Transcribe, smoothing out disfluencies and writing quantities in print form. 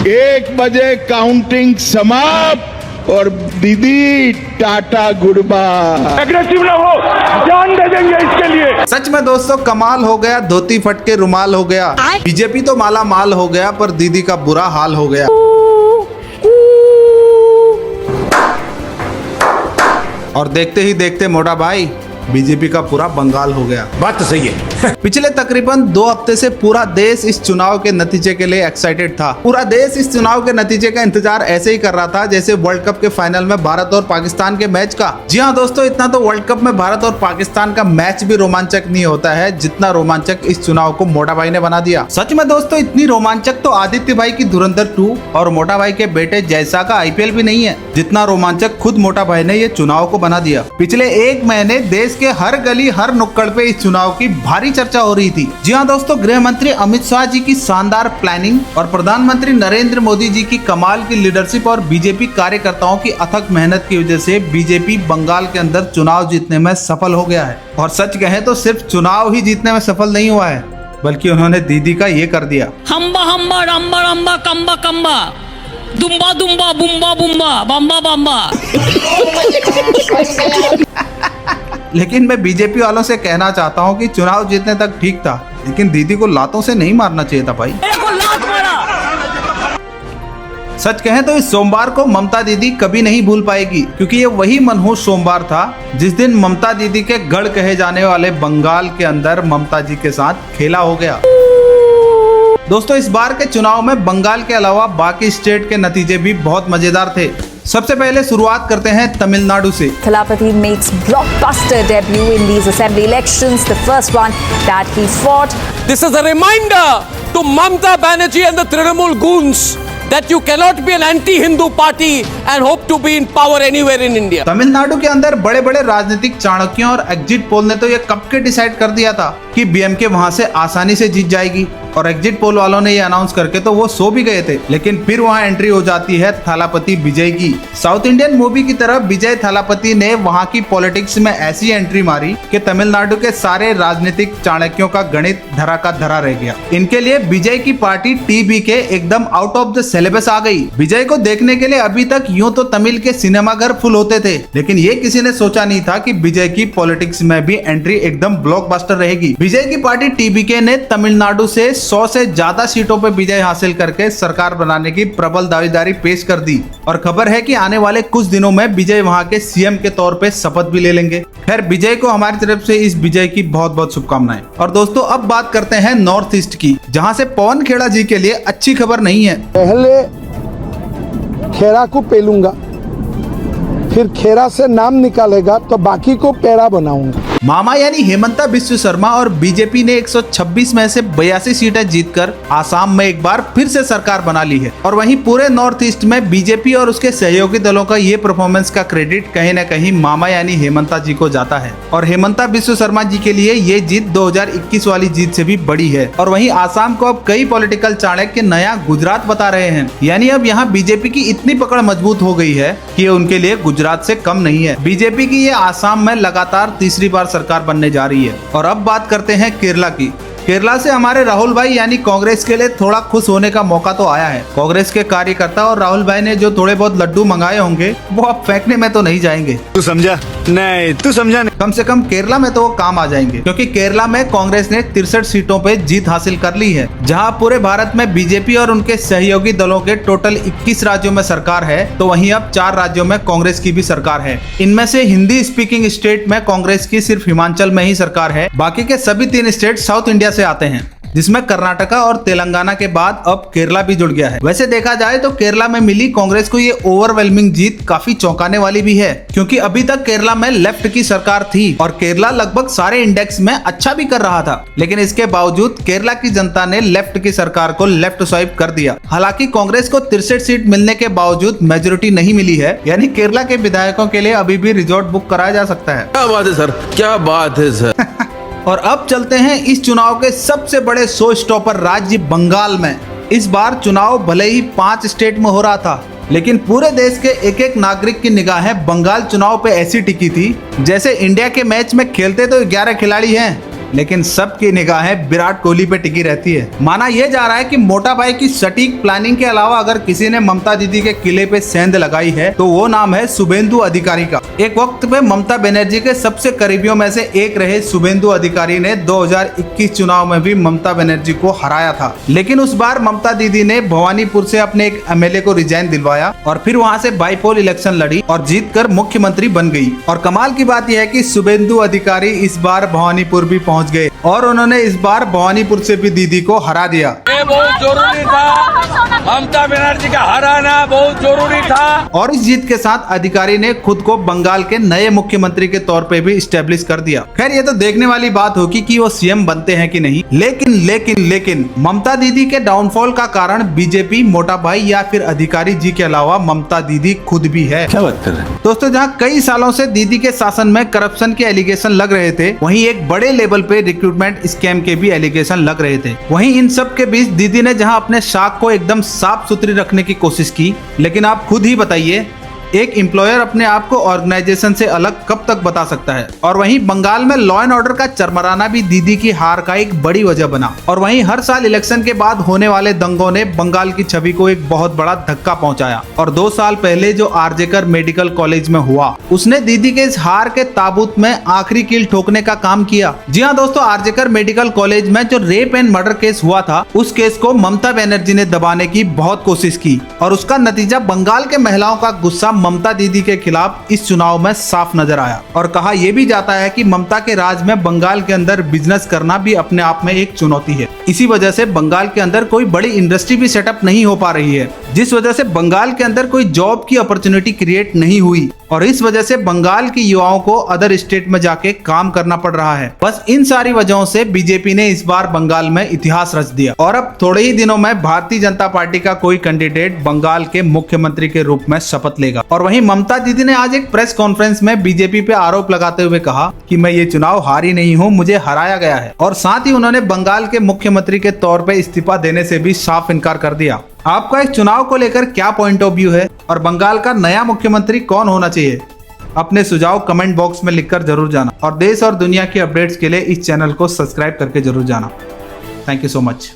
1 बजे काउंटिंग समाप्त और दीदी टाटा गुड बाय। एग्रेसिव ना हो, जान दे देंगे इसके लिए। सच में दोस्तों कमाल हो गया, धोती फट के रुमाल हो गया। बीजेपी तो माला माल हो गया, पर दीदी का बुरा हाल हो गया। और देखते ही देखते मोटा भाई बीजेपी का पूरा बंगाल हो गया। बात तो सही है। पिछले तकरीबन 2 हफ्ते से पूरा देश इस चुनाव के नतीजे के लिए एक्साइटेड था। पूरा देश इस चुनाव के नतीजे का इंतजार ऐसे ही कर रहा था जैसे वर्ल्ड कप के फाइनल में भारत और पाकिस्तान के मैच का। जी हाँ दोस्तों, इतना तो वर्ल्ड कप में भारत और पाकिस्तान का मैच भी रोमांचक नहीं होता है जितना रोमांचक इस चुनाव को मोटा भाई ने बना दिया। सच में दोस्तों इतनी रोमांचक तो आदित्य भाई की धुरंधर 2 और मोटा भाई के बेटे जैसा का IPL भी नहीं है, जितना रोमांचक खुद मोटा भाई ने ये चुनाव को बना दिया। पिछले 1 महीने देश के हर गली हर नुक्कड़ पे इस चुनाव की भारी चर्चा हो रही थी। जी हाँ दोस्तों, गृह मंत्री अमित शाह जी की शानदार प्लानिंग और प्रधानमंत्री नरेंद्र मोदी जी की कमाल की लीडरशिप और बीजेपी कार्यकर्ताओं की अथक मेहनत की वजह से बीजेपी बंगाल के अंदर चुनाव जीतने में सफल हो गया है। और सच कहें तो सिर्फ चुनाव ही जीतने में सफल नहीं हुआ है, बल्कि उन्होंने दीदी का ये कर दिया। हम्बा हम्बा रम्बा रम्बा कम्बा कम्बा दुम्बा दुम्बा बुम्बा बुम्बा बम्बा बम्बा। लेकिन मैं बीजेपी वालों से कहना चाहता हूँ कि चुनाव जीतने तक ठीक था, लेकिन दीदी को लातों से नहीं मारना चाहिए था भाई। सच कहें तो इस सोमवार को ममता दीदी कभी नहीं भूल पाएगी, क्योंकि ये वही मनहूस सोमवार था जिस दिन ममता दीदी के गढ़ कहे जाने वाले बंगाल के अंदर ममता जी के साथ खेला हो गया। दोस्तों इस बार के चुनाव में बंगाल के अलावा बाकी स्टेट के नतीजे भी बहुत मजेदार थे। सबसे पहले शुरुआत करते हैं तमिलनाडु से। Thalapathy makes blockbuster debut in these assembly elections, the first one that he fought. This is a reminder to Mamata Banerjee and the Trinamool goons that you cannot be an anti-Hindu party and hope to be in power anywhere in India. Tamil Nadu के अंदर बड़े बड़े राजनीतिक चाणक्यों और exit poll ने तो ये कब के डिसाइड कर दिया था कि BMK वहां से आसानी से जीत जाएगी, और एग्जिट पोल वालों ने ये अनाउंस करके तो वो सो भी गए थे। लेकिन फिर वहां एंट्री हो जाती है थालापति विजय की। साउथ इंडियन मूवी की तरह विजय थालापति ने वहां की पॉलिटिक्स में ऐसी एंट्री मारी कि तमिलनाडु के सारे राजनीतिक चाणक्यों का गणित धरा का धरा रह गया। इनके लिए विजय की पार्टी TBK एकदम आउट ऑफ द सिलेबस आ गई। विजय को देखने के लिए अभी तक यूं तो तमिल के सिनेमाघर फुल होते थे, लेकिन ये किसी ने सोचा नहीं था कि विजय की पॉलिटिक्स में भी एंट्री एकदम ब्लॉकबस्टर रहेगी। विजय की पार्टी TBK ने तमिलनाडु से 100 से ज्यादा सीटों पर विजय हासिल करके सरकार बनाने की प्रबल दावेदारी पेश कर दी, और खबर है कि आने वाले कुछ दिनों में विजय वहां के CM के तौर पे शपथ भी ले लेंगे। खैर विजय को हमारी तरफ से इस विजय की बहुत बहुत शुभकामनाएं। और दोस्तों अब बात करते हैं नॉर्थ ईस्ट की, जहां से पवन खेड़ा जी के लिए अच्छी खबर नहीं है। पहले खेड़ा को पेलूंगा, फिर खेड़ा से नाम निकालेगा तो बाकी को पेड़ा बनाऊंगा। मामा यानी हेमंता बिस्व शर्मा और बीजेपी ने 126 में से 82 सीटें जीतकर आसाम में एक बार फिर से सरकार बना ली है। और वहीं पूरे नॉर्थ ईस्ट में बीजेपी और उसके सहयोगी दलों का ये परफॉर्मेंस का क्रेडिट कहीं न कहीं मामा यानी हेमंता जी को जाता है। और हेमंता बिस्व शर्मा जी के लिए ये जीत 2021 वाली जीत से भी बड़ी है। और वहीं आसाम को अब कई पॉलिटिकल चाणक्य नया गुजरात बता रहे हैं, यानी अब यहाँ बीजेपी की इतनी पकड़ मजबूत हो गई है कि उनके लिए गुजरात से कम नहीं है। बीजेपी की ये आसाम में लगातार तीसरी बार सरकार बनने जा रही है। और अब बात करते हैं केरला की। केरला से हमारे राहुल भाई यानी कांग्रेस के लिए थोड़ा खुश होने का मौका तो आया है। कांग्रेस के कार्यकर्ता और राहुल भाई ने जो थोड़े बहुत लड्डू मंगाए होंगे वो अब फेंकने में तो नहीं जाएंगे। तू समझा नहीं, तू समझा नहीं। कम से कम केरला में तो वो काम आ जाएंगे, क्योंकि केरला में कांग्रेस ने 63 सीटों पे जीत हासिल कर ली है। जहां पूरे भारत में बीजेपी और उनके सहयोगी दलों के टोटल 21 राज्यों में सरकार है, तो वहीं अब 4 राज्यों में कांग्रेस की भी सरकार है। इनमें से हिंदी स्पीकिंग स्टेट में कांग्रेस की सिर्फ हिमाचल में ही सरकार है। बाकी के सभी 3 स्टेट साउथ इंडिया से आते हैं, जिसमें कर्नाटका और तेलंगाना के बाद अब केरला भी जुड़ गया है। वैसे देखा जाए तो केरला में मिली कांग्रेस को ये ओवरवेलमिंग जीत काफी चौंकाने वाली भी है, क्योंकि अभी तक केरला में लेफ्ट की सरकार थी और केरला लगभग सारे इंडेक्स में अच्छा भी कर रहा था। लेकिन इसके बावजूद केरला की जनता ने लेफ्ट की सरकार को लेफ्ट स्वाइप कर दिया। हालांकि कांग्रेस को 63 सीट मिलने के बावजूद मेजोरिटी नहीं मिली है, यानी केरला के विधायकों के लिए अभी भी रिजॉर्ट बुक कराया जा सकता है। क्या बात है सर, क्या बात है सर। और अब चलते हैं इस चुनाव के सबसे बड़े शो स्टॉपर राज्य बंगाल में। इस बार चुनाव भले ही 5 स्टेट में हो रहा था, लेकिन पूरे देश के एक एक नागरिक की निगाहें बंगाल चुनाव पे ऐसी टिकी थी जैसे इंडिया के मैच में खेलते तो 11 खिलाड़ी हैं लेकिन सबकी निगाहें विराट कोहली पे टिकी रहती है। माना यह जा रहा है कि मोटा भाई की सटीक प्लानिंग के अलावा अगर किसी ने ममता दीदी के किले पे सेंध लगाई है तो वो नाम है शुभेंदु अधिकारी का। एक वक्त पे ममता बनर्जी के सबसे करीबियों में से एक रहे शुभेंदु अधिकारी ने 2021 चुनाव में भी ममता बनर्जी को हराया था, लेकिन उस बार ममता दीदी ने भवानीपुर से अपने एक एमएलए को रिजाइन दिलवाया और फिर वहां से बाईपोल इलेक्शन लड़ी और जीतकर मुख्यमंत्री बन गई। और कमाल की बात यह है कि शुभेंदु अधिकारी इस बार भवानीपुर भी पहुंच गए और उन्होंने इस बार भवानीपुर से भी दीदी को हरा दिया। ये बहुत जरूरी था, ममता बनर्जी का हराना बहुत जरूरी था। और इस जीत के साथ अधिकारी ने खुद को बंगाल के नए मुख्यमंत्री के तौर पे भी स्टेब्लिश कर दिया। खैर ये तो देखने वाली बात होगी कि वो सीएम बनते हैं कि नहीं, लेकिन ममता दीदी के डाउनफॉल का कारण बीजेपी, मोटा भाई या फिर अधिकारी जी के अलावा ममता दीदी खुद भी है। क्या बात कर रहे हैं दोस्तों, जहाँ कई सालों से दीदी के शासन में करप्शन के एलिगेशन लग रहे थे, वहीं एक बड़े लेवल पे रिक्रूटमेंट स्कैम के भी एलिगेशन लग रहे थे। वहीं इन सब के बीच दीदी ने जहां अपने शाख को एकदम साफ सुथरी रखने की कोशिश की, लेकिन आप खुद ही बताइए एक एम्प्लॉयर अपने आप को ऑर्गेनाइजेशन से अलग कब तक बता सकता है। और वहीं बंगाल में लॉ एंड ऑर्डर का चरमराना भी दीदी की हार का एक बड़ी वजह बना। और वहीं हर साल इलेक्शन के बाद होने वाले दंगों ने बंगाल की छवि को एक बहुत बड़ा धक्का पहुंचाया। और 2 साल पहले जो आरजेकर मेडिकल कॉलेज में हुआ, उसने दीदी के इस हार के ताबूत में आखिरी कील ठोकने का काम किया। जी हाँ दोस्तों, आरजेकर मेडिकल कॉलेज में जो रेप एंड मर्डर केस हुआ था, उस केस को ममता बनर्जी ने दबाने की बहुत कोशिश की और उसका नतीजा बंगाल के महिलाओं का गुस्सा ममता दीदी के खिलाफ इस चुनाव में साफ नजर आया। और कहा यह भी जाता है कि ममता के राज में बंगाल के अंदर बिजनेस करना भी अपने आप में एक चुनौती है। इसी वजह से बंगाल के अंदर कोई बड़ी इंडस्ट्री भी सेटअप नहीं हो पा रही है, जिस वजह से बंगाल के अंदर कोई जॉब की अपॉर्चुनिटी क्रिएट नहीं हुई और इस वजह से बंगाल के युवाओं को अदर स्टेट में जाके काम करना पड़ रहा है। बस इन सारी वजहों से बीजेपी ने इस बार बंगाल में इतिहास रच दिया और अब थोड़े ही दिनों में भारतीय जनता पार्टी का कोई कैंडिडेट बंगाल के मुख्यमंत्री के रूप में शपथ लेगा। और वहीं ममता दीदी ने आज एक प्रेस कॉन्फ्रेंस में बीजेपी पे आरोप लगाते हुए कहा कि मैं ये चुनाव हारी नहीं हूँ, मुझे हराया गया है। और साथ ही उन्होंने बंगाल के मुख्यमंत्री के तौर पे इस्तीफा देने से भी साफ इनकार कर दिया। आपका इस चुनाव को लेकर क्या पॉइंट ऑफ व्यू है और बंगाल का नया मुख्यमंत्री कौन होना चाहिए? अपने सुझाव कमेंट बॉक्स में लिखकर जरूर जाना और देश और दुनिया की अपडेट्स के लिए इस चैनल को सब्सक्राइब करके जरूर जाना। Thank you so much.